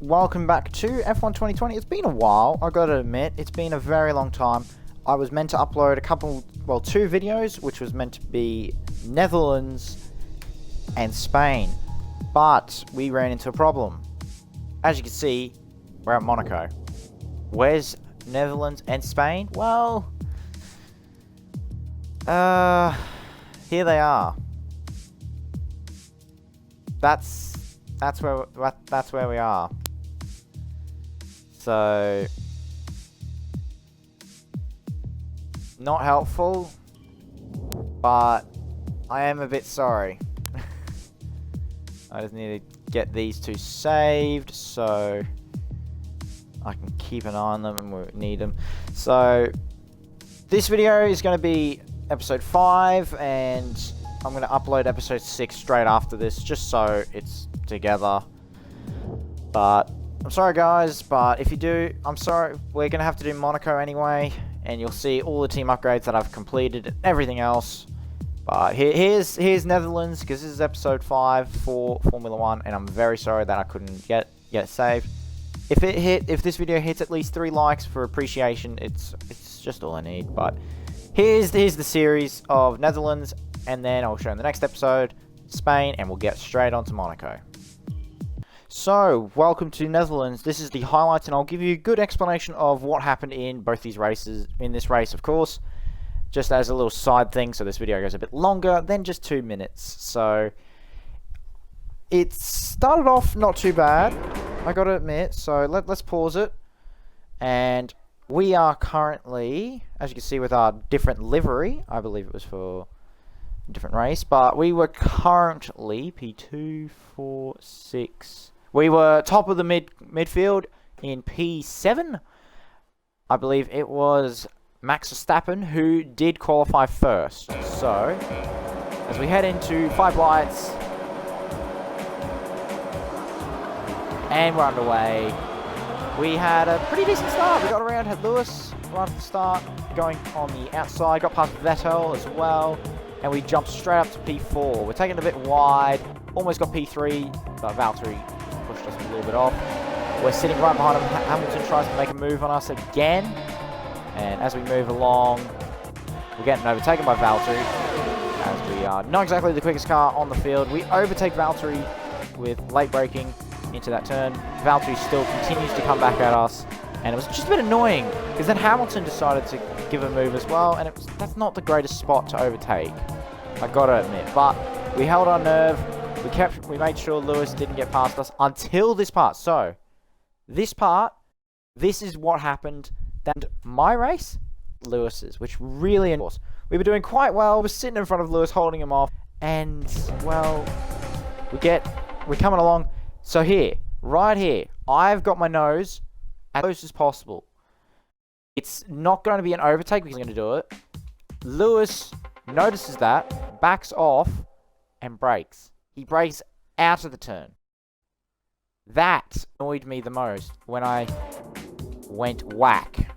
Welcome back to F1 2020. It's been a while, I gotta admit. It's been a very long time. I was meant to upload two videos, which was meant to be Netherlands and Spain. But we ran into a problem. As you can see, we're at Monaco. Where's Netherlands and Spain? Well, here they are. That's where we are. So, not helpful, but I am a bit sorry. I just need to get these two saved so I can keep an eye on them and we need them. So, this video is going to be episode 5 and I'm going to upload episode 6 straight after this just so it's together. But I'm sorry guys, but if you do, I'm sorry, we're going to have to do Monaco anyway, and you'll see all the team upgrades that I've completed and everything else. But here's Netherlands, because this is episode 5 for Formula 1, and I'm very sorry that I couldn't get it saved. If this video hits at least 3 likes for appreciation, it's just all I need. But here's the series of Netherlands, and then I'll show in the next episode Spain, and we'll get straight on to Monaco. So, welcome to Netherlands. This is the highlights, and I'll give you a good explanation of what happened in both these races. In this race, of course, just as a little side thing, so this video goes a bit longer than just 2 minutes. So, it started off not too bad, I gotta admit. So, let's pause it. And we are currently, as you can see with our different livery, I believe it was for a different race, but we were currently P2, 4, 6... We were top of the midfield in P7. I believe it was Max Verstappen who did qualify first. So, as we head into 5 lights, and we're underway. We had a pretty decent start. We got around, had Lewis right at the start, going on the outside, got past Vettel as well, and we jumped straight up to P4. We're taking it a bit wide, almost got P3, but Valtteri pushed us a little bit off. We're sitting right behind him. Hamilton tries to make a move on us again. And as we move along, we're getting overtaken by Valtteri. As we are not exactly the quickest car on the field. We overtake Valtteri with late braking into that turn. Valtteri still continues to come back at us. And it was just a bit annoying, because then Hamilton decided to give a move as well. And that's not the greatest spot to overtake, I gotta admit. But we held our nerve. We made sure Lewis didn't get past us until this part. So, this is what happened. And my race, Lewis's, which really annoys. We were doing quite well. We're sitting in front of Lewis, holding him off. And, well, we're coming along. So here, right here, I've got my nose as close as possible. It's not going to be an overtake because I'm going to do it. Lewis notices that, backs off, and brakes. He brakes out of the turn. That annoyed me the most when I went whack.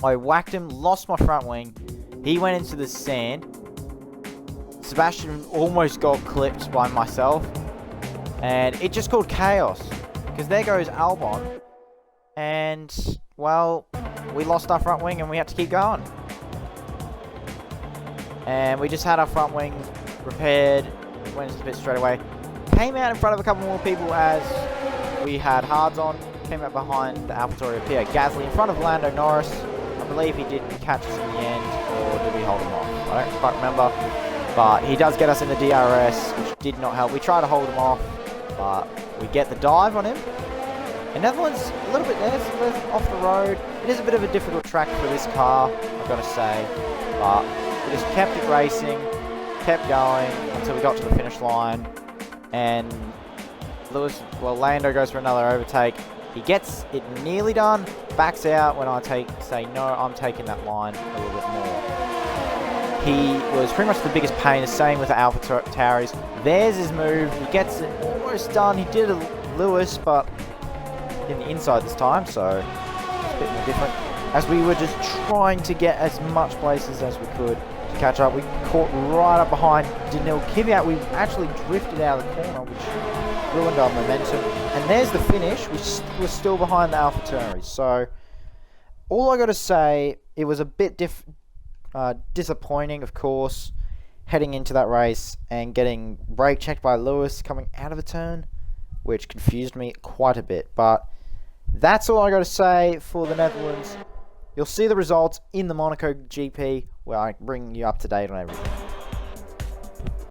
I whacked him, lost my front wing. He went into the sand. Sebastian almost got clipped by myself. And it just called chaos. Because there goes Albon. And, well, we lost our front wing and we had to keep going. And we just had our front wing repaired. Went into the pit straight away. Came out in front of a couple more people as we had hards on. Came out behind the AlphaTauri of Pierre Gasly in front of Lando Norris. I believe he did catch us in the end, or did we hold him off? I don't quite remember. But he does get us in the DRS, which did not help. We try to hold him off, but we get the dive on him. And Netherlands, a little bit there, off the road. It is a bit of a difficult track for this car, I've got to say. But we just kept it racing, kept going until we got to the finish line. And Lando goes for another overtake. He gets it nearly done, backs out when I say no, I'm taking that line a little bit more. He was pretty much the biggest pain, the same with the AlphaTauris. There's his move, he gets it almost done. He did a Lewis, but in the inside this time, so it's a bit more different. As we were just trying to get as much places as we could to catch up, we caught right up behind Daniil Kvyat. We actually drifted out of the corner, which ruined our momentum. And there's the finish. We're still behind the AlphaTauri. So all I got to say, it was a bit disappointing, of course, heading into that race and getting brake checked by Lewis coming out of a turn, which confused me quite a bit. But that's all I got to say for the Netherlands. You'll see the results in the Monaco GP, where I bring you up to date on everything.